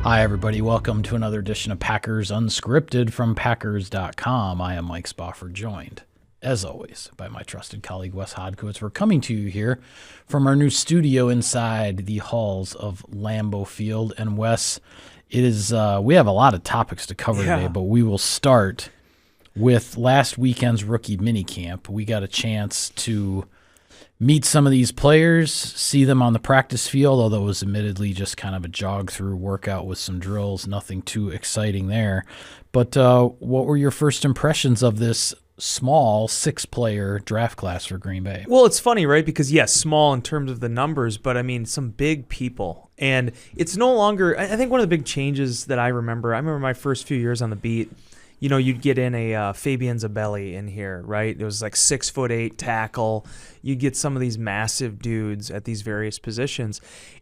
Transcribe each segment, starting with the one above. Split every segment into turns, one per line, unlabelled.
Hi, everybody. Welcome to another edition of Packers Unscripted from Packers.com. I am Mike Spofford, joined, as always, by my trusted colleague, Wes Hodkowitz. We're coming to you here from our new studio inside the halls of Lambeau Field. And, Wes, it is we have a lot of topics to cover today, but we will start with last weekend's rookie minicamp. We got a chance to meet some of these players, see them on the practice field, although it was admittedly just kind of a jog-through workout with some drills, nothing too exciting there. But what were your first impressions of this small six-player draft class for Green Bay?
Well, it's funny, right? Because, yes, small in terms of the numbers, but, I mean, some big people. And it's no longer – I think one of the big changes that I remember my first few years on the beat, you know, you'd get in a Fabian Zabelli in here, right? It was like 6'8" tackle. You'd get some of these massive dudes at these various positions.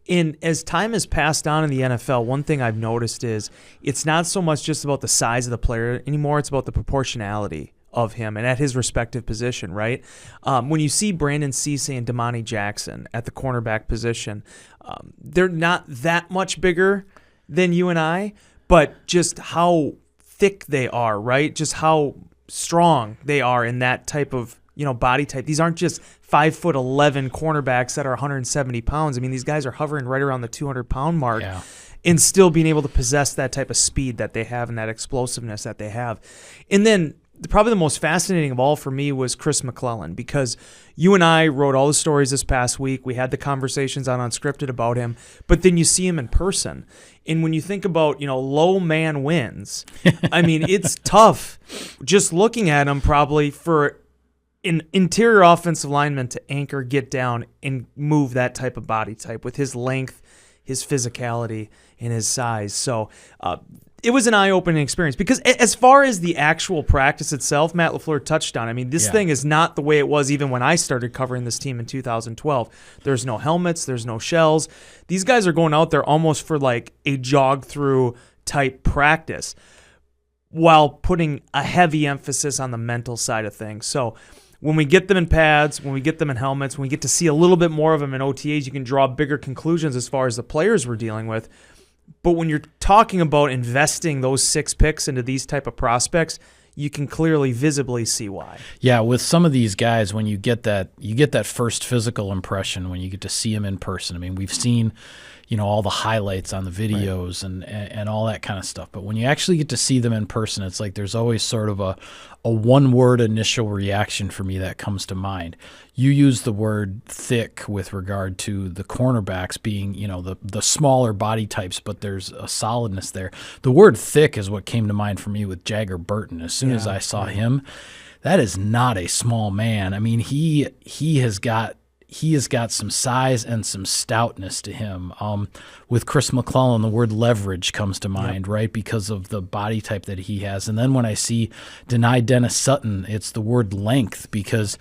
And as time has passed on in the NFL, one thing I've noticed is it's not so much just about the size of the player anymore. It's about the proportionality of him and at his respective position, right? When you see Brandon Cisse and Damani Jackson at the cornerback position, they're not that much bigger than you and I, but just how thick they are, right? Just how strong they are in that type of, body type. These aren't just 5'11" cornerbacks that are 170 pounds. I mean, these guys are hovering right around the 200-pound mark and still being able to possess that type of speed that they have and that explosiveness that they have. And then probably the most fascinating of all for me was Chris McClellan, because you and I wrote all the stories this past week. We had the conversations on Unscripted about him, but then you see him in person. And when you think about, low man wins, I mean, it's tough just looking at him probably for an interior offensive lineman to anchor, get down, and move that type of body type with his length, his physicality, and his size. So it was an eye-opening experience because as far as the actual practice itself, Matt LaFleur touched on, I mean, this thing is not the way it was even when I started covering this team in 2012. There's no helmets. There's no shells. These guys are going out there almost for like a jog-through type practice while putting a heavy emphasis on the mental side of things. So when we get them in pads, when we get them in helmets, when we get to see a little bit more of them in OTAs, you can draw bigger conclusions as far as the players we're dealing with. But when you're talking about investing those 6 picks into these type of prospects, you can clearly visibly see why.
Yeah, with some of these guys, when you get that first physical impression, when you get to see them in person. I mean, we've seen, all the highlights on the videos and all that kind of stuff. But when you actually get to see them in person, it's like there's always sort of a one-word initial reaction for me that comes to mind. You use the word thick with regard to the cornerbacks being, the smaller body types, but there's a solidness there. The word thick is what came to mind for me with Jagger Burton. As soon as I saw him, that is not a small man. I mean, he has got some size and some stoutness to him. With Chris McClellan, the word leverage comes to mind, right, because of the body type that he has. And then when I see Denai Dennis Sutton, it's the word length, because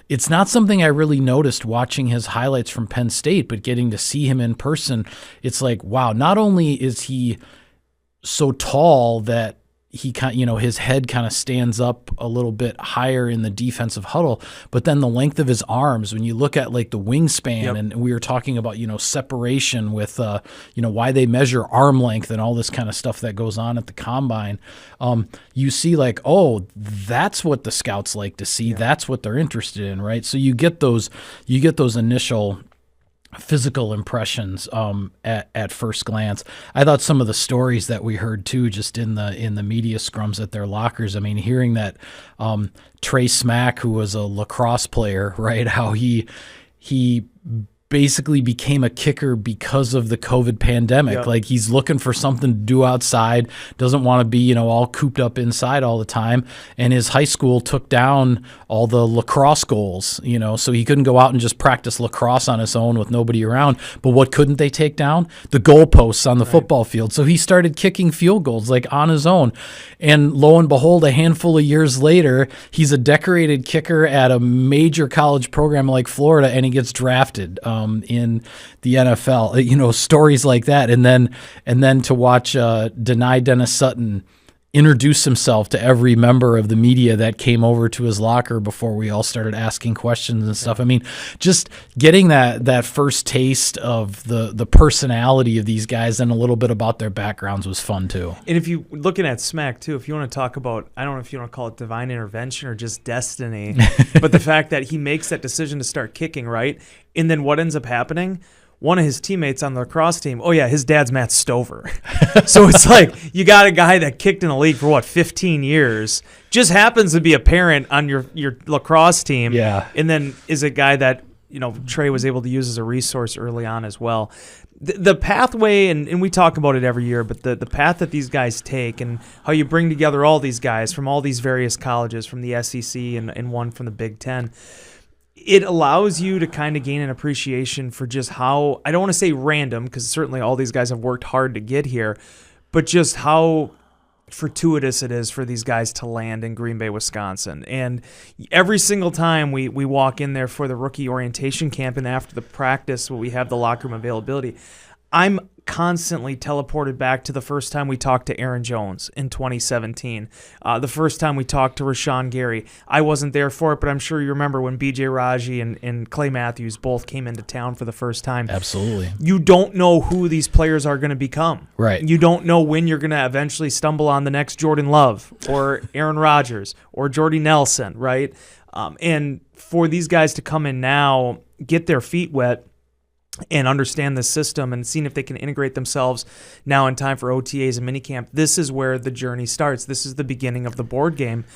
it's not something I really noticed watching his highlights from Penn State, but getting to see him in person, it's like, wow, not only is he so tall that he his head kind of stands up a little bit higher in the defensive huddle, but then the length of his arms, when you look at like the wingspan, and we were talking about, separation with, why they measure arm length and all this kind of stuff that goes on at the combine. You see like, oh, that's what the scouts like to see. That's what they're interested in. Right. So you get those initial physical impressions at first glance. I thought some of the stories that we heard too, just in the media scrums at their lockers. I mean, hearing that Trey Smack, who was a lacrosse player, right, how he basically became a kicker because of the COVID pandemic.
Yep.
Like, he's looking for something to do outside, doesn't want to be, all cooped up inside all the time. And his high school took down all the lacrosse goals, so he couldn't go out and just practice lacrosse on his own with nobody around. But what couldn't they take down? The goalposts on the football field. So he started kicking field goals like on his own. And lo and behold, a handful of years later, he's a decorated kicker at a major college program like Florida, and he gets drafted in the NFL. Stories like that, and then to watch Denai Dennis Sutton introduce himself to every member of the media that came over to his locker before we all started asking questions and stuff. I mean, just getting that first taste of the personality of these guys and a little bit about their backgrounds was fun too.
And if you looking at Smack too, if you want to talk about, I don't know if you want to call it divine intervention or just destiny, but the fact that he makes that decision to start kicking, right? And then what ends up happening? One of his teammates on the lacrosse team, oh yeah, his dad's Matt Stover. So it's like you got a guy that kicked in the league for 15 years, just happens to be a parent on your lacrosse team, and then is a guy that Trey was able to use as a resource early on as well. The pathway, and we talk about it every year, but the path that these guys take and how you bring together all these guys from all these various colleges, from the SEC and one from the Big Ten, it allows you to kind of gain an appreciation for just how, I don't want to say random, because certainly all these guys have worked hard to get here, but just how fortuitous it is for these guys to land in Green Bay, Wisconsin. And every single time we walk in there for the rookie orientation camp and after the practice where we have the locker room availability, I'm constantly teleported back to the first time we talked to Aaron Jones in 2017, the first time we talked to Rashawn Gary. I wasn't there for it, but I'm sure you remember when B.J. Raji and Clay Matthews both came into town for the first time.
Absolutely.
You don't know who these players are going to become.
Right.
You don't know when you're going to eventually stumble on the next Jordan Love or Aaron Rodgers or Jordy Nelson, right? And for these guys to come in now, get their feet wet, and understand the system and seeing if they can integrate themselves now in time for OTAs and minicamp, this is where the journey starts. This is the beginning of the board game.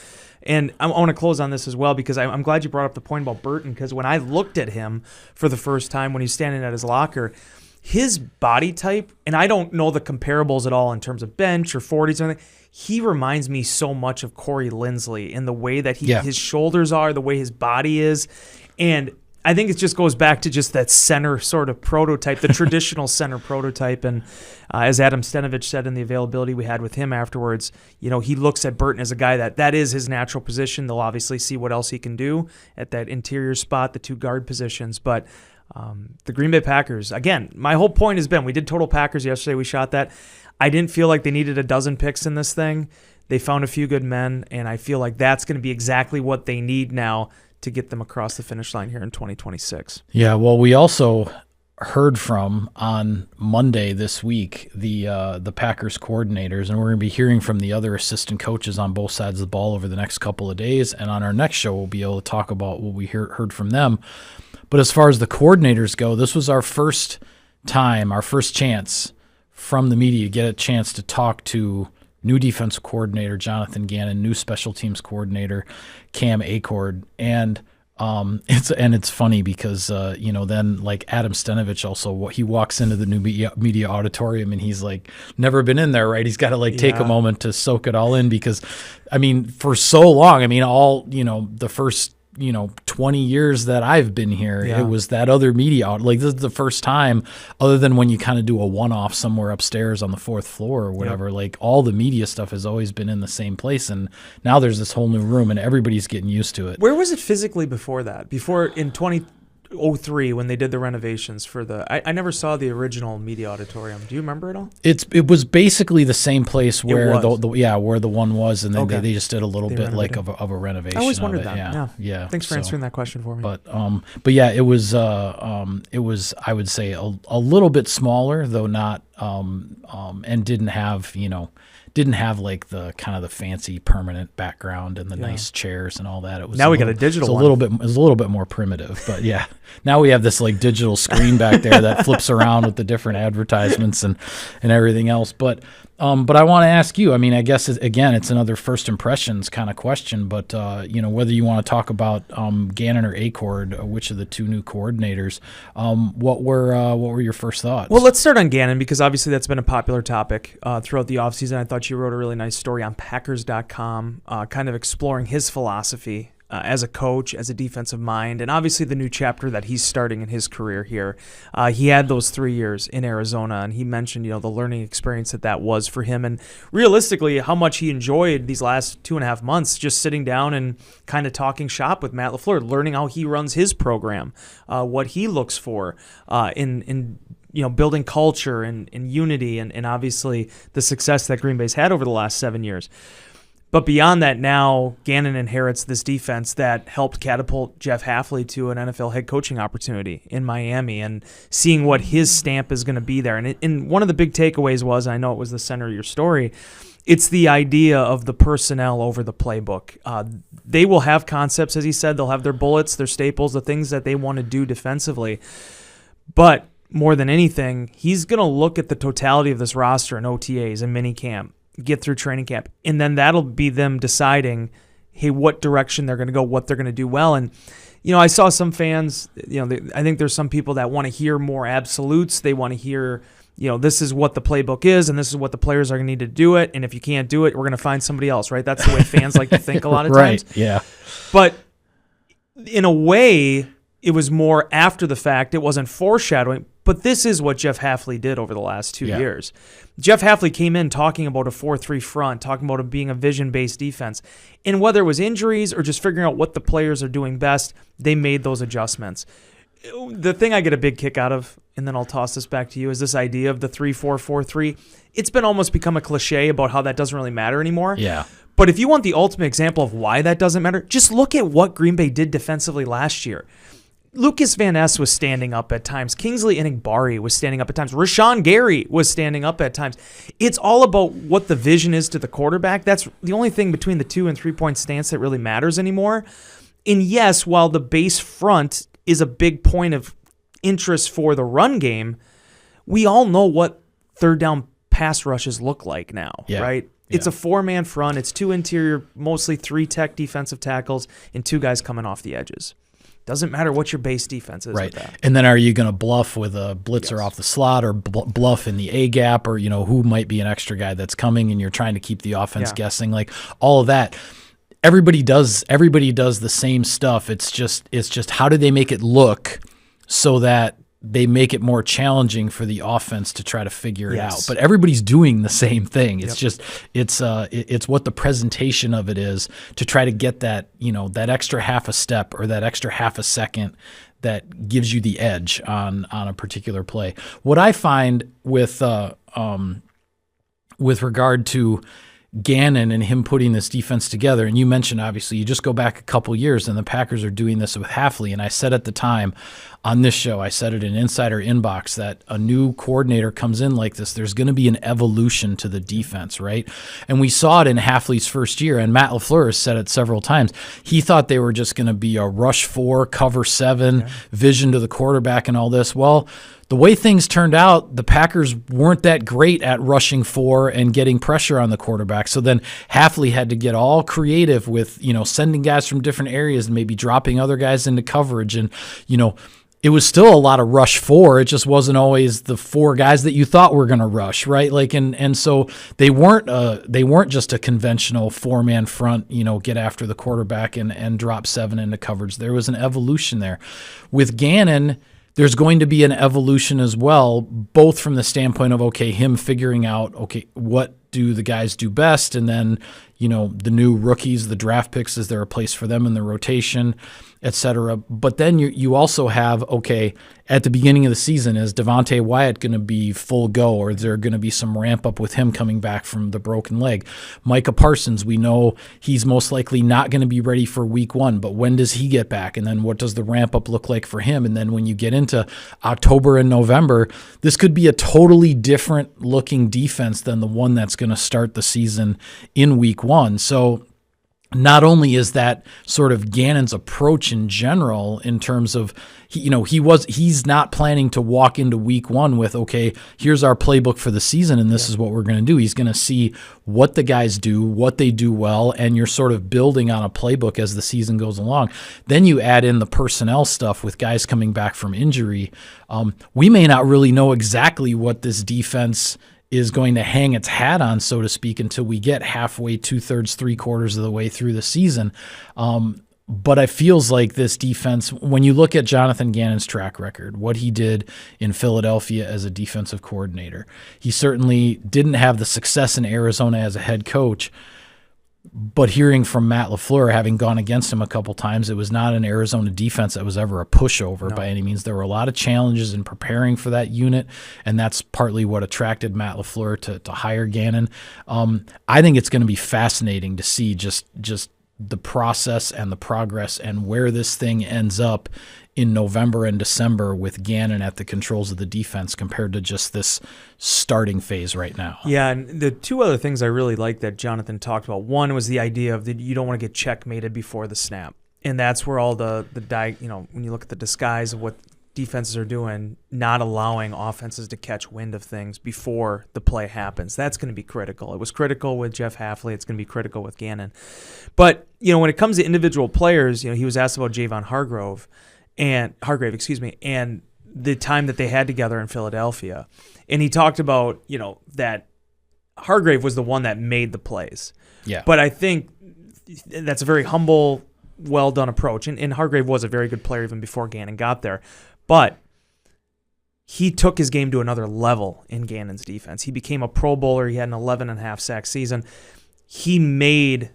And I want to close on this as well because I'm glad you brought up the point about Burton, because when I looked at him for the first time when he's standing at his locker, his body type, and I don't know the comparables at all in terms of bench or 40s or anything, he reminds me so much of Corey Linsley in the way that his shoulders are, the way his body is. And I think it just goes back to just that center sort of prototype, the traditional center prototype. And as Adam Stenovich said in the availability we had with him afterwards, he looks at Burton as a guy that is his natural position. They'll obviously see what else he can do at that interior spot, the two guard positions. But the Green Bay Packers, again, my whole point has been, we did Total Packers yesterday. We shot that. I didn't feel like they needed a dozen picks in this thing. They found a few good men, and I feel like that's going to be exactly what they need now to get them across the finish line here in 2026.
Yeah, well, we also heard from on Monday this week the Packers coordinators, and we're going to be hearing from the other assistant coaches on both sides of the ball over the next couple of days. And on our next show, we'll be able to talk about what we heard from them. But as far as the coordinators go, this was our first time, our first chance from the media to get a chance to talk to new defensive coordinator Jonathan Gannon, new special teams coordinator Cam Achord, and it's funny because then like Adam Stenovich also, he walks into the new media auditorium and he's like never been in there, right? He's got to take a moment to soak it all in because I mean for so long, I mean all the first 20 years that I've been here, it was that other media out. Like this is the first time, other than when you kind of do a one-off somewhere upstairs on the fourth floor or whatever, like all the media stuff has always been in the same place. And now there's this whole new room and everybody's getting used to it.
Where was it physically before that? Before in 2003 when they did the renovations for I never saw the original media auditorium. Do you remember it all?
It was basically the same place where where the one was, and then they just did a little bit like of a renovation.
I always wondered that.
Yeah.
Thanks for answering that question for me.
But yeah, it was I would say a little bit smaller, though not and didn't have like the kind of the fancy permanent background and the nice chairs and all that. It was
now we got a digital one.
It was a little bit more primitive, but yeah. Now we have this like digital screen back there that flips around with the different advertisements and everything else. But I want to ask you, I mean, I guess it's another first impressions kind of question, but whether you want to talk about Gannon or Achord, which of the two new coordinators, what were your first thoughts?
Well, let's start on Gannon because obviously that's been a popular topic throughout the offseason. I thought you wrote a really nice story on Packers.com, kind of exploring his philosophy as a coach, as a defensive mind, and obviously the new chapter that he's starting in his career here. He had those 3 years in Arizona, and he mentioned, the learning experience that was for him, and realistically, how much he enjoyed these last 2.5 months just sitting down and kind of talking shop with Matt LaFleur, learning how he runs his program, what he looks for in building culture and unity and obviously the success that Green Bay's had over the last 7 years. But beyond that, now Gannon inherits this defense that helped catapult Jeff Hafley to an NFL head coaching opportunity in Miami, and seeing what his stamp is going to be there. And one of the big takeaways was, I know it was the center of your story, it's the idea of the personnel over the playbook. They will have concepts, as he said. They'll have their bullets, their staples, the things that they want to do defensively. But more than anything, he's going to look at the totality of this roster and OTAs and minicamp, get through training camp, and then that'll be them deciding, hey, what direction they're going to go, what they're going to do well. And I saw some fans, I think there's some people that want to hear more absolutes. They want to hear, this is what the playbook is, and this is what the players are going to need to do it, and if you can't do it, we're going to find somebody else, right? That's the way fans like to think a lot of times.
Right, yeah.
But in a way, it was more after the fact. It wasn't foreshadowing, but this is what Jeff Hafley did over the last 2 years. Jeff Hafley came in talking about a 4-3 front, talking about it being a vision-based defense. And whether it was injuries or just figuring out what the players are doing best, they made those adjustments. The thing I get a big kick out of, and then I'll toss this back to you, is this idea of the 3-4-4-3. It's been almost become a cliche about how that doesn't really matter anymore.
Yeah.
But if you want the ultimate example of why that doesn't matter, just look at what Green Bay did defensively last year. Lucas Van Ness was standing up at times. Kingsley Enagbari was standing up at times. Rashawn Gary was standing up at times. It's all about what the vision is to the quarterback. That's the only thing between the 2 and 3 point stance that really matters anymore. And yes, while the base front is a big point of interest for the run game, we all know what third down pass rushes look like now, right? It's a 4-man front. It's 2 interior, mostly 3 tech defensive tackles, and 2 guys coming off the edges. Doesn't matter what your base defense is.
Right.
With that.
And then are you going to bluff with a blitzer off the slot, or bluff in the A gap, or who might be an extra guy that's coming and you're trying to keep the offense guessing, like all of that. Everybody does the same stuff. It's just how do they make it look so that they make it more challenging for the offense to try to figure it out. But everybody's doing the same thing. It's just it's what the presentation of it is to try to get that, that extra half a step or that extra half a second that gives you the edge on a particular play. What I find with regard to Gannon and him putting this defense together, and you mentioned obviously you just go back a couple years and the Packers are doing this with Hafley, and I said at the time on this show, I said it in Insider Inbox, that a new coordinator comes in like this, there's going to be an evolution to the defense, right? And we saw it in Hafley's first year, and Matt LaFleur has said it several times. He thought they were just going to be a rush 4, cover 7, vision to the quarterback and all this. Well, the way things turned out, the Packers weren't that great at rushing 4 and getting pressure on the quarterback. So then Hafley had to get all creative with, sending guys from different areas and maybe dropping other guys into coverage. And, it was still a lot of rush 4. It just wasn't always the 4 guys that you thought were going to rush, right? Like, and so they weren't just a conventional 4-man front, get after the quarterback and drop 7 into coverage. There was an evolution there. With Gannon, there's going to be an evolution as well, both from the standpoint of, him figuring out, what do the guys do best? And then, the new rookies, the draft picks, is there a place for them in the rotation, et cetera. But then you also have, at the beginning of the season, is Devontae Wyatt going to be full go, or is there going to be some ramp up with him coming back from the broken leg? Micah Parsons, we know he's most likely not going to be ready for week 1, but when does he get back? And then what does the ramp up look like for him? And then when you get into October and November, this could be a totally different looking defense than the one that's going to start the season in week 1. So not only is that sort of Gannon's approach in general in terms of, he's not planning to walk into week 1 with, here's our playbook for the season and this is what we're going to do. He's going to see what the guys do, what they do well, and you're sort of building on a playbook as the season goes along. Then you add in the personnel stuff with guys coming back from injury. We may not really know exactly what this defense is going to hang its hat on, so to speak, until we get halfway, 2/3, 3/4 of the way through the season. But it feels like this defense, when you look at Jonathan Gannon's track record, what he did in Philadelphia as a defensive coordinator, he certainly didn't have the success in Arizona as a head coach. But hearing from Matt LaFleur, having gone against him a couple times, it was not an Arizona defense that was ever a pushover by any means. There were a lot of challenges in preparing for that unit, and that's partly what attracted Matt LaFleur to hire Gannon. I think it's going to be fascinating to see just the process and the progress and where this thing ends up in November and December with Gannon at the controls of the defense compared to just this starting phase right now.
Yeah, and the two other things I really like that Jonathan talked about. One was the idea of that you don't want to get checkmated before the snap. And that's where all when you look at the disguise of what defenses are doing, not allowing offenses to catch wind of things before the play happens. That's going to be critical. It was critical with Jeff Hafley. It's going to be critical with Gannon. But, when it comes to individual players, he was asked about Javon Hargrave, and the time that they had together in Philadelphia. And he talked about, that Hargrave was the one that made the plays.
Yeah.
But I think that's a very humble, well-done approach. And Hargrave was a very good player even before Gannon got there. But he took his game to another level in Gannon's defense. He became a Pro Bowler. He had an 11.5 sack season. He made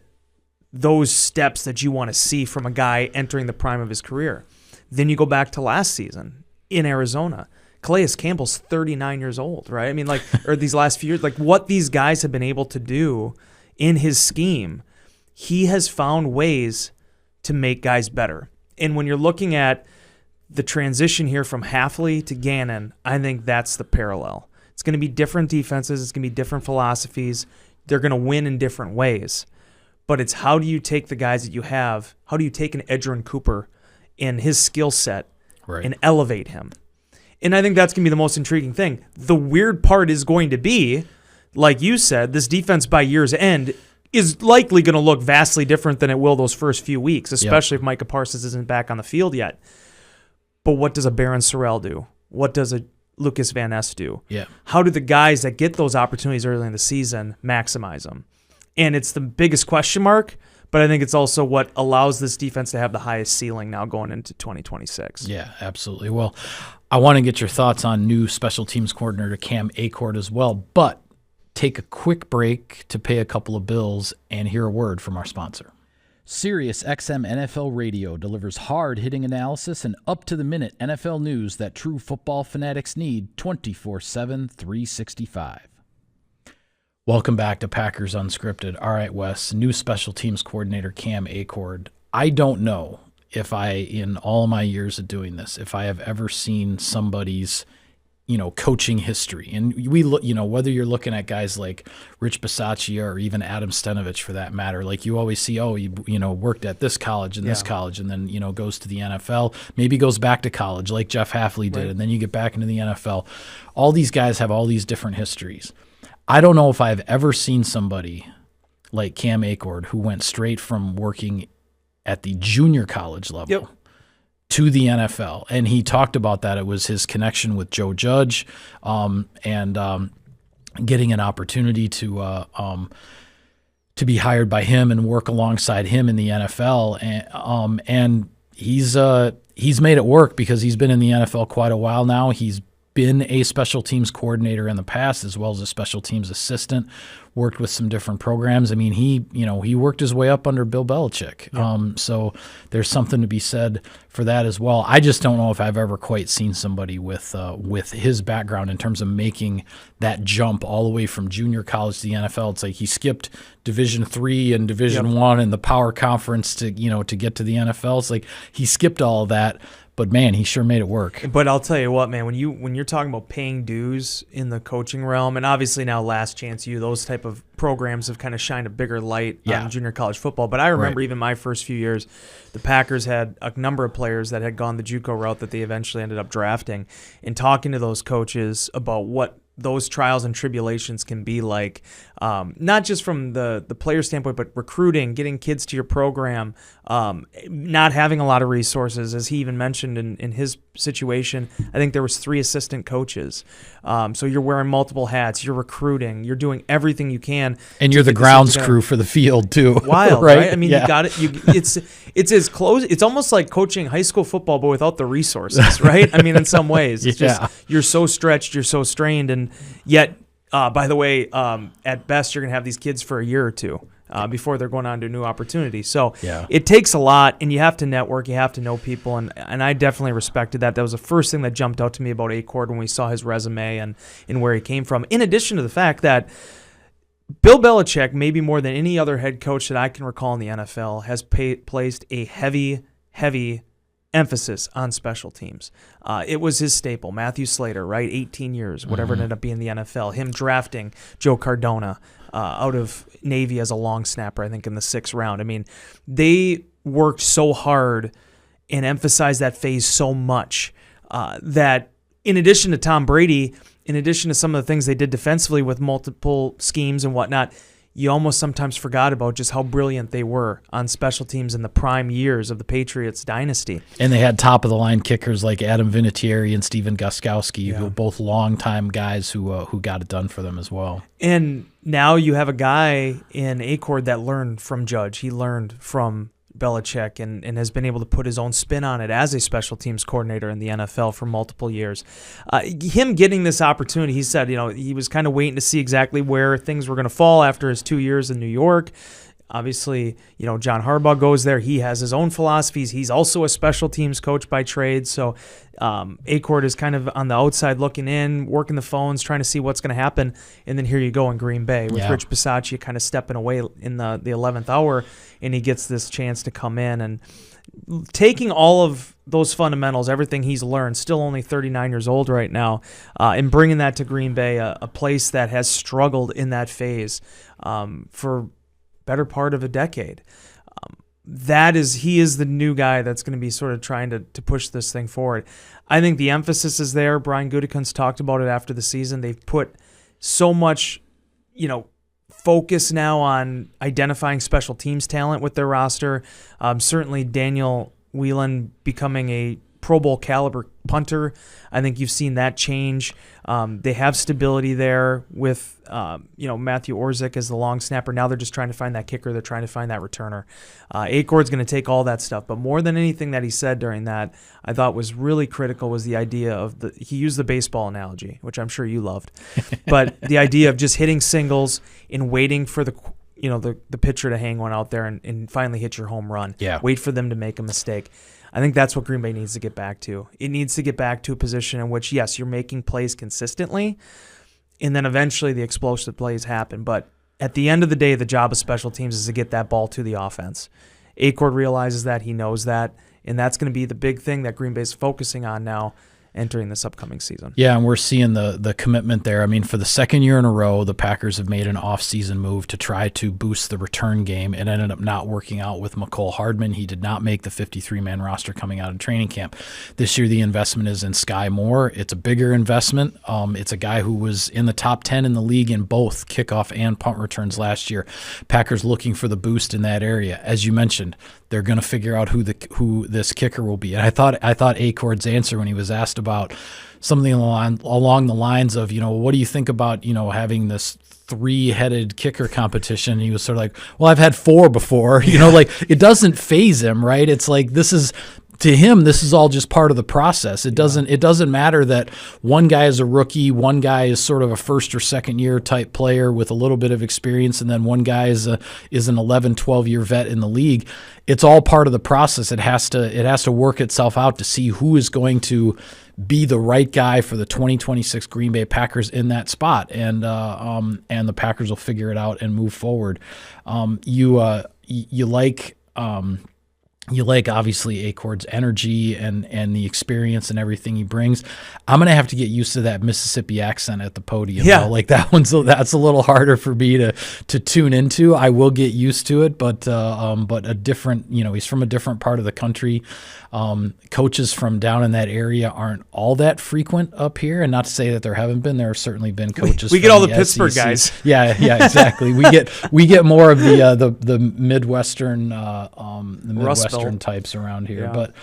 those steps that you want to see from a guy entering the prime of his career. Then you go back to last season in Arizona. Calais Campbell's 39 years old, right? I mean, or these last few years, what these guys have been able to do in his scheme, he has found ways to make guys better. And when you're looking at the transition here from Hafley to Gannon, I think that's the parallel. It's going to be different defenses. It's going to be different philosophies. They're going to win in different ways. But it's how do you take the guys that you have, how do you take an Edgerrin Cooper and his skill set and elevate him? And I think that's going to be the most intriguing thing. The weird part is going to be, like you said, this defense by year's end is likely going to look vastly different than it will those first few weeks, especially if Micah Parsons isn't back on the field yet. But what does a Baron Sorrell do? What does a Lucas Van Ness do?
Yeah.
How do the guys that get those opportunities early in the season maximize them? And it's the biggest question mark, but I think it's also what allows this defense to have the highest ceiling now going into 2026.
Yeah, absolutely. Well, I want to get your thoughts on new special teams coordinator Cam Achord as well, but take a quick break to pay a couple of bills and hear a word from our sponsor. Sirius XM NFL Radio delivers hard-hitting analysis and up-to-the-minute NFL news that true football fanatics need 24/7, 365. Welcome back to Packers Unscripted. All right, Wes, new special teams coordinator Cam Achord. I don't know if in all my years of doing this, if I have ever seen somebody's coaching history. And we look, whether you're looking at guys like Rich Bisaccia or even Adam Stenovich for that matter, you always see, he worked at this college and this college and then, goes to the NFL, maybe goes back to college like Jeff Hafley did, and then you get back into the NFL. All these guys have all these different histories. I don't know if I've ever seen somebody like Cam Achord who went straight from working at the junior college level to the NFL. And he talked about that. It was his connection with Joe Judge and getting an opportunity to be hired by him and work alongside him in the NFL. And he's made it work because he's been in the NFL quite a while now. He's been a special teams coordinator in the past as well as a special teams assistant, worked with some different programs. I mean, he worked his way up under Bill Belichick. Yeah. So there's something to be said for that as well. I just don't know if I've ever quite seen somebody with his background in terms of making that jump all the way from junior college to the NFL. It's like he skipped Division III and Division I and the power conference to get to the NFL. It's like he skipped all of that. But man, he sure made it work.
But I'll tell you what, man, when you're talking about paying dues in the coaching realm, and obviously now Last Chance U, those type of programs have kind of shined a bigger light on junior college football. But I remember even my first few years, the Packers had a number of players that had gone the JUCO route that they eventually ended up drafting, and talking to those coaches about what those trials and tribulations can be like, not just from the player standpoint, but recruiting, getting kids to your program, not having a lot of resources. As he even mentioned in his situation, I think there was 3 assistant coaches. So you're wearing multiple hats, you're recruiting, you're doing everything you can.
And you're the grounds crew for the field too.
Wild, right? I mean, you got it. It's as close. It's almost like coaching high school football, but without the resources, right? I mean, in some ways, it's just you're so stretched, you're so strained, and yet, by the way, at best, you're gonna have these kids for a year or two. before they're going on to a new opportunity. So
Yeah.
it takes a lot, and you have to network, you have to know people, and I definitely respected that. That was the first thing that jumped out to me about Achord when we saw his resume and where he came from, in addition to the fact that Bill Belichick, maybe more than any other head coach that I can recall in the NFL, has placed a heavy emphasis on special teams. It was his staple. Matthew Slater, right? 18 years, whatever it ended up being in the NFL. Him drafting Joe Cardona out of Navy as a long snapper, I think, in the 6th round. I mean, they worked so hard and emphasized that phase so much that in addition to Tom Brady, in addition to some of the things they did defensively with multiple schemes and whatnot, you almost sometimes forgot about just how brilliant they were on special teams in the prime years of the Patriots dynasty.
And they had top-of-the-line kickers like Adam Vinatieri and Steven Gostkowski, who were both longtime guys who got it done for them as well.
And now you have a guy in Achord that learned from Judge. He learned from Belichick and has been able to put his own spin on it as a special teams coordinator in the NFL for multiple years. Him getting this opportunity, he said, he was kind of waiting to see exactly where things were going to fall after his 2 years in New York. Obviously, John Harbaugh goes there. He has his own philosophies. He's also a special teams coach by trade. So Achord is kind of on the outside looking in, working the phones, trying to see what's going to happen. And then here you go in Green Bay with Rich Bisaccia kind of stepping away in the 11th hour, and he gets this chance to come in and taking all of those fundamentals, everything he's learned, still only 39 years old right now, and bringing that to Green Bay, a place that has struggled in that phase for better part of a decade. He is the new guy that's going to be sort of trying to push this thing forward. I think the emphasis is there. Brian Gutekunst talked about it after the season. They've put so much, focus now on identifying special teams talent with their roster. Certainly Daniel Whelan becoming a Pro Bowl caliber punter. I think you've seen that change. They have stability there with Matthew Orzik as the long snapper. Now they're just trying to find that kicker. They're trying to find that returner. Achord's going to take all that stuff, but more than anything that he said during that, I thought was really critical was the idea of he used the baseball analogy, which I'm sure you loved, but the idea of just hitting singles and waiting for the pitcher to hang one out there and finally hit your home run.
Yeah.
Wait for them to make a mistake. I think that's what Green Bay needs to get back to. It needs to get back to a position in which, yes, you're making plays consistently, and then eventually the explosive plays happen. But at the end of the day, the job of special teams is to get that ball to the offense. Achord realizes that. He knows that. And that's going to be the big thing that Green Bay is focusing on now entering this upcoming season.
Yeah, and we're seeing the commitment there. I mean, for the second year in a row, the Packers have made an off-season move to try to boost the return game. It ended up not working out with McCole Hardman. He did not make the 53-man roster coming out of training camp. This year, the investment is in Sky Moore. It's a bigger investment. It's a guy who was in the top 10 in the league in both kickoff and punt returns last year. Packers looking for the boost in that area. As you mentioned, they're going to figure out who this kicker will be. And I thought Achord's answer when he was asked about something along the lines of, what do you think about, having this 3-headed kicker competition? And he was sort of like, well, I've had 4 before. It doesn't faze him, right? It's like to him, this is all just part of the process. It doesn't matter that one guy is a rookie, one guy is sort of a first or second year type player with a little bit of experience, and then one guy is an 11, 12-year vet in the league. It's all part of the process. It has to work itself out to see who is going to be the right guy for the 2026 Green Bay Packers in that spot, and the Packers will figure it out and move forward. You like obviously Achord's energy and the experience and everything he brings. I'm gonna have to get used to that Mississippi accent at the podium.
Yeah,
that's a little harder for me to tune into. I will get used to it, but a different, he's from a different part of the country. Coaches from down in that area aren't all that frequent up here, and not to say that there haven't been. There have certainly been coaches.
We get all the Pittsburgh guys.
Yeah, exactly. we get more of the Midwestern Midwestern types around here.
Yeah.
But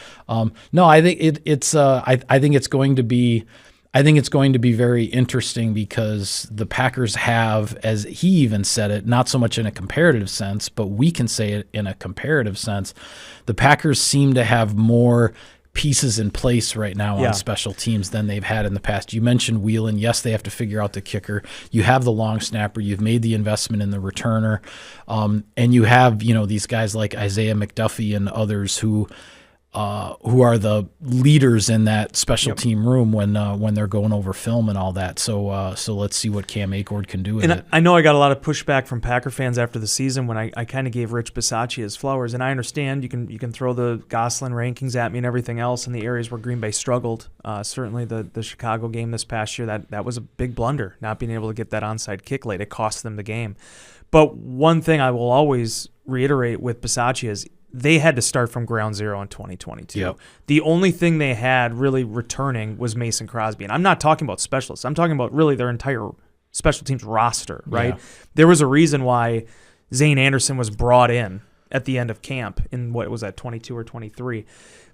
no, I think I think it's going to be. I think it's going to be very interesting because the Packers have, as he even said it, not so much in a comparative sense, but we can say it in a comparative sense. The Packers seem to have more pieces in place right now on special teams than they've had in the past. You mentioned Whelan. Yes, they have to figure out the kicker. You have the long snapper. You've made the investment in the returner. And you have, these guys like Isaiah McDuffie and others who are the leaders in that special team room when they're going over film and all that. So let's see what Cam Achord can do with it.
I know I got a lot of pushback from Packer fans after the season when I kind of gave Rich Bisaccia his flowers, and I understand you can throw the Gosselin rankings at me and everything else in the areas where Green Bay struggled. Certainly the Chicago game this past year, that was a big blunder, not being able to get that onside kick late. It cost them the game. But one thing I will always reiterate with Bisaccia is they had to start from ground zero in 2022.
Yep.
The only thing they had really returning was Mason Crosby. And I'm not talking about specialists. I'm talking about really their entire special teams roster, right?
Yeah.
There was a reason why Zane Anderson was brought in at the end of camp in, what was that, 22 or 23.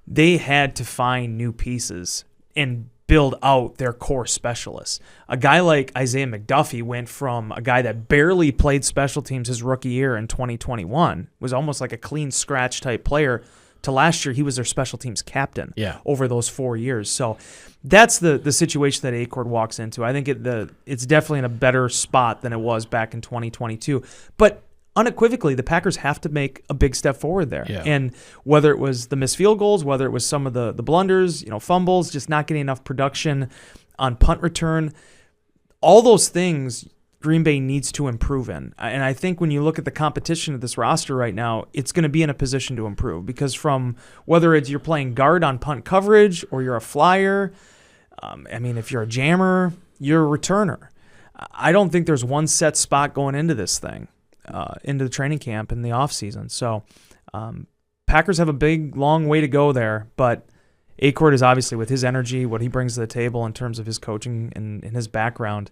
They had to find new pieces and build out their core specialists. A guy like Isaiah McDuffie went from a guy that barely played special teams his rookie year in 2021, was almost like a clean scratch type player, to last year he was their special teams captain over those 4 years. So that's the situation that Achord walks into. I think it's definitely in a better spot than it was back in 2022. But unequivocally, the Packers have to make a big step forward there.
Yeah.
And whether it was the missed field goals, whether it was some of the blunders, fumbles, just not getting enough production on punt return, all those things Green Bay needs to improve in. And I think when you look at the competition of this roster right now, it's going to be in a position to improve, because from whether it's you're playing guard on punt coverage or you're a flyer, if you're a jammer, you're a returner. I don't think there's one set spot going into this thing. Into the training camp in the offseason. So Packers have a big, long way to go there, but Achord is obviously, with his energy, what he brings to the table in terms of his coaching and his background,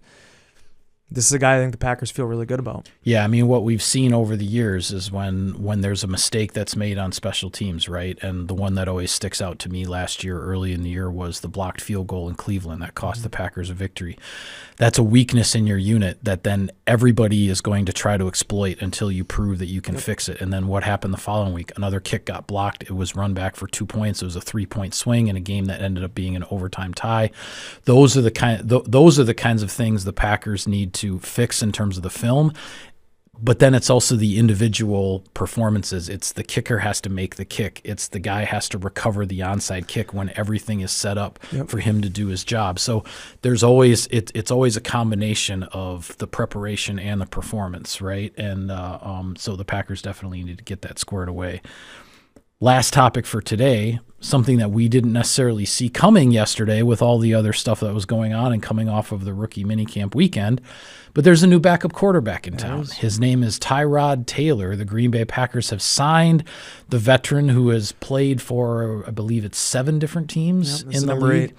this is a guy I think the Packers feel really good about.
Yeah, what we've seen over the years is when there's a mistake that's made on special teams, right? And the one that always sticks out to me last year, early in the year, was the blocked field goal in Cleveland that cost the Packers a victory. That's a weakness in your unit that then everybody is going to try to exploit until you prove that you can fix it. And then what happened the following week? Another kick got blocked. It was run back for 2 points. It was a 3-point swing in a game that ended up being an overtime tie. Those are the kinds of things the Packers need to fix in terms of the film. But then it's also the individual performances. It's the kicker has to make the kick. It's the guy has to recover the onside kick when everything is set up for him to do his job. So there's always it's always a combination of the preparation and the performance, right? And so the Packers definitely need to get that squared away. Last topic for today, something that we didn't necessarily see coming yesterday with all the other stuff that was going on and coming off of the rookie minicamp weekend, but there's a new backup quarterback in town. His name is Tyrod Taylor. The Green Bay Packers have signed the veteran who has played for, I believe it's 7 different teams in the league 8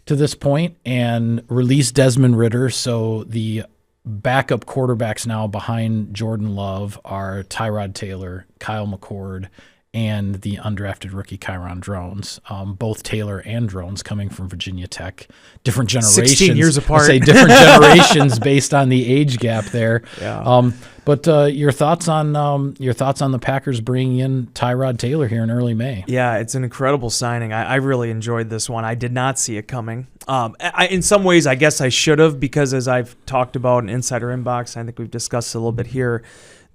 to this point, and released Desmond Ridder. So the backup quarterbacks now behind Jordan Love are Tyrod Taylor, Cam Achord, and the undrafted rookie Kyron Drones, both Taylor and Drones coming from Virginia Tech. Different generations.
16 years apart.
I say different generations based on the age gap there.
Yeah.
But your thoughts on the Packers bringing in Tyrod Taylor here in early May?
Yeah, it's an incredible signing. I really enjoyed this one. I did not see it coming. In some ways, I guess I should have, because as I've talked about in Insider Inbox, I think we've discussed a little bit here,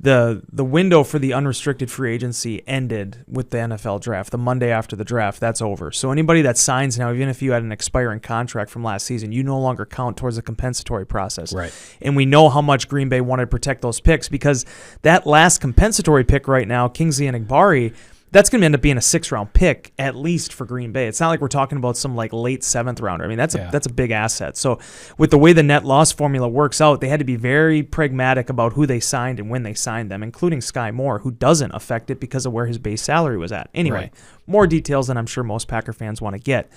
the window for the unrestricted free agency ended with the NFL draft. The Monday after the draft, that's over. So anybody that signs now, even if you had an expiring contract from last season, you no longer count towards the compensatory process.
Right.
And we know how much Green Bay wanted to protect those picks, because that last compensatory pick right now, Kingsley Enagbare, that's going to end up being a 6th-round pick, at least for Green Bay. It's not like we're talking about some late 7th rounder. That's a big asset. So with the way the net loss formula works out, they had to be very pragmatic about who they signed and when they signed them, including Sky Moore, who doesn't affect it because of where his base salary was at. Anyway, more details than I'm sure most Packer fans want to get.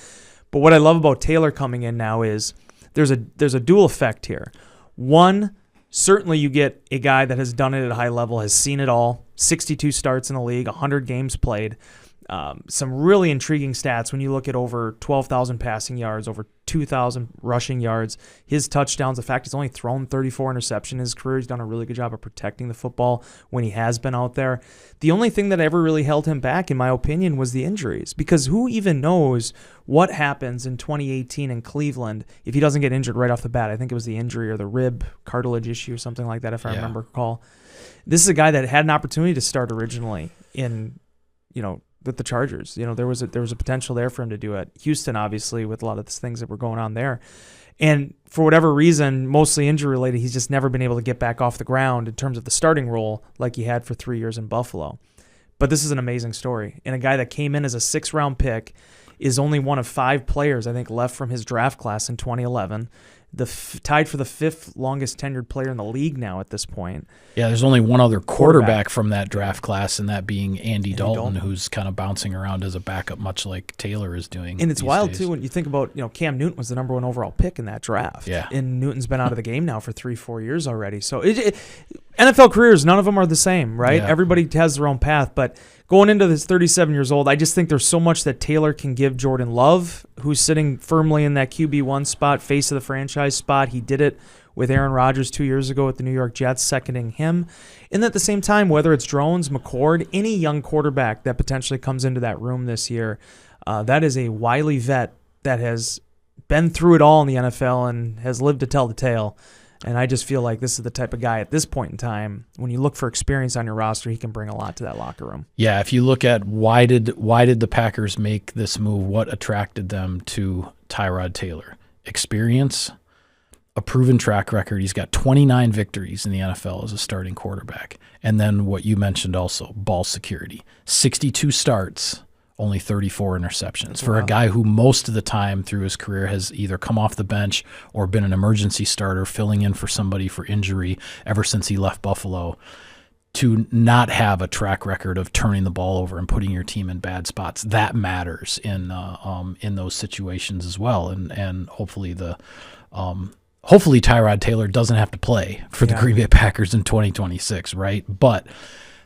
But what I love about Taylor coming in now is there's a dual effect here. One, certainly you get a guy that has done it at a high level, has seen it all, 62 starts in the league, 100 games played. Some really intriguing stats when you look at over 12,000 passing yards, over 2,000 rushing yards, his touchdowns, the fact he's only thrown 34 interceptions in his career. He's done a really good job of protecting the football when he has been out there. The only thing that ever really held him back, in my opinion, was the injuries, because who even knows what happens in 2018 in Cleveland if he doesn't get injured right off the bat. I think it was the injury or the rib cartilage issue or something like that, if I remember recall. This is a guy that had an opportunity to start originally in, with the Chargers. There was a potential there for him to do it. Houston, obviously, with a lot of the things that were going on there. And for whatever reason, mostly injury-related, he's just never been able to get back off the ground in terms of the starting role like he had for 3 years in Buffalo. But this is an amazing story. And a guy that came in as a 6th-round pick is only one of 5 players, I think, left from his draft class in 2011. Tied for the 5th longest tenured player in the league now at this point.
Yeah, there's only one other quarterback from that draft class, and that being Andy Dalton, who's kind of bouncing around as a backup, much like Taylor is doing.
And it's wild, too, when you think about, Cam Newton was the number 1 overall pick in that draft.
Yeah.
And Newton's been out of the game now for 3-4 years already. So NFL careers, none of them are the same, right? Yeah. Everybody has their own path, but going into this 37 years old, I just think there's so much that Taylor can give Jordan Love, who's sitting firmly in that QB1 spot, face of the franchise spot. He did it with Aaron Rodgers 2 years ago with the New York Jets, seconding him. And at the same time, whether it's Drones, McCord, any young quarterback that potentially comes into that room this year, that is a wily vet that has been through it all in the NFL and has lived to tell the tale. And I just feel like this is the type of guy at this point in time, when you look for experience on your roster, he can bring a lot to that locker room.
Yeah, if you look at why did the Packers make this move, what attracted them to Tyrod Taylor? Experience, a proven track record. He's got 29 victories in the NFL as a starting quarterback. And then what you mentioned also, ball security. 62 starts, only 34 interceptions. For a guy who most of the time through his career has either come off the bench or been an emergency starter, filling in for somebody for injury ever since he left Buffalo, to not have a track record of turning the ball over and putting your team in bad spots, that matters in those situations as well. And hopefully hopefully Tyrod Taylor doesn't have to play for the Green Bay Packers in 2026, right? But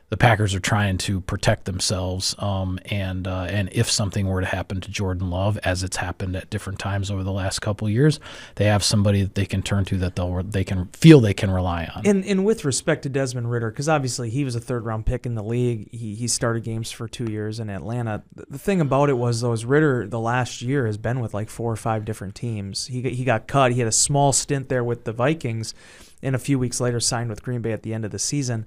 the Packers are trying to protect themselves, and if something were to happen to Jordan Love, as it's happened at different times over the last couple of years, they have somebody that they can turn to that they can feel they can rely on.
And with respect to Desmond Ridder, because obviously he was a 3rd-round pick in the league, he started games for 2 years in Atlanta. The thing about it was, though, is Ridder the last year has been with like 4 or 5 different teams. He got cut. He had a small stint there with the Vikings, and a few weeks later signed with Green Bay at the end of the season.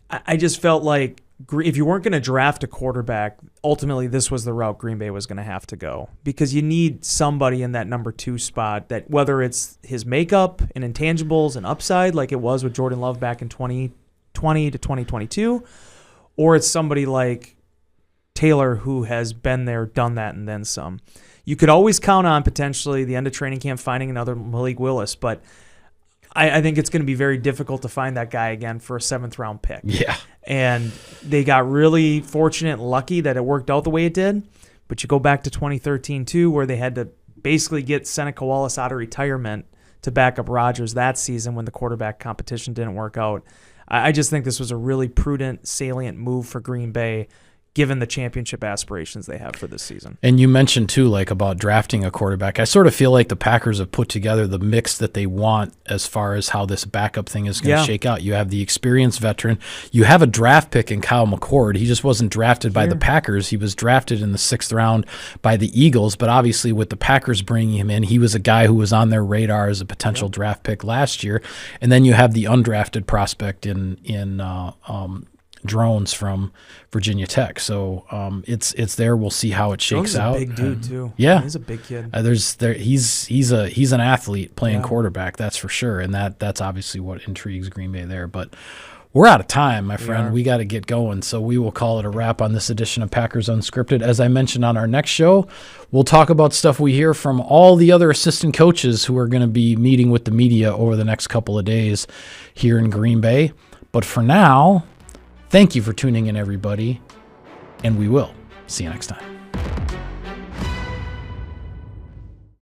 I just felt like if you weren't going to draft a quarterback, ultimately this was the route Green Bay was going to have to go, because you need somebody in that number 2 spot that, whether it's his makeup and intangibles and upside like it was with Jordan Love back in 2020 to 2022, or it's somebody like Taylor who has been there, done that, and then some. You could always count on potentially the end of training camp finding another Malik Willis, but I think it's going to be very difficult to find that guy again for a 7th-round pick.
Yeah.
And they got really fortunate and lucky that it worked out the way it did. But you go back to 2013, too, where they had to basically get Seneca Wallace out of retirement to back up Rodgers that season when the quarterback competition didn't work out. I just think this was a really prudent, salient move for Green Bay, given the championship aspirations they have for this season.
And you mentioned, too, like about drafting a quarterback. I sort of feel like the Packers have put together the mix that they want as far as how this backup thing is going to shake out. You have the experienced veteran. You have a draft pick in Cam Achord. He just wasn't drafted by the Packers. He was drafted in the 6th round by the Eagles, but obviously with the Packers bringing him in, he was a guy who was on their radar as a potential draft pick last year. And then you have the undrafted prospect in Drones from Virginia Tech. So it's there. We'll see how it shakes out.
He's a big dude too.
Yeah,
he's a big kid.
He's an athlete playing quarterback, that's for sure, and that's obviously what intrigues Green Bay there. But we're out of time, my friend. We got to get going, so we will call it a wrap on this edition of Packers Unscripted. As I mentioned, on our next show, we'll talk about stuff we hear from all the other assistant coaches who are going to be meeting with the media over the next couple of days here in Green Bay. But for now, thank you for tuning in, everybody, and we will see you next time.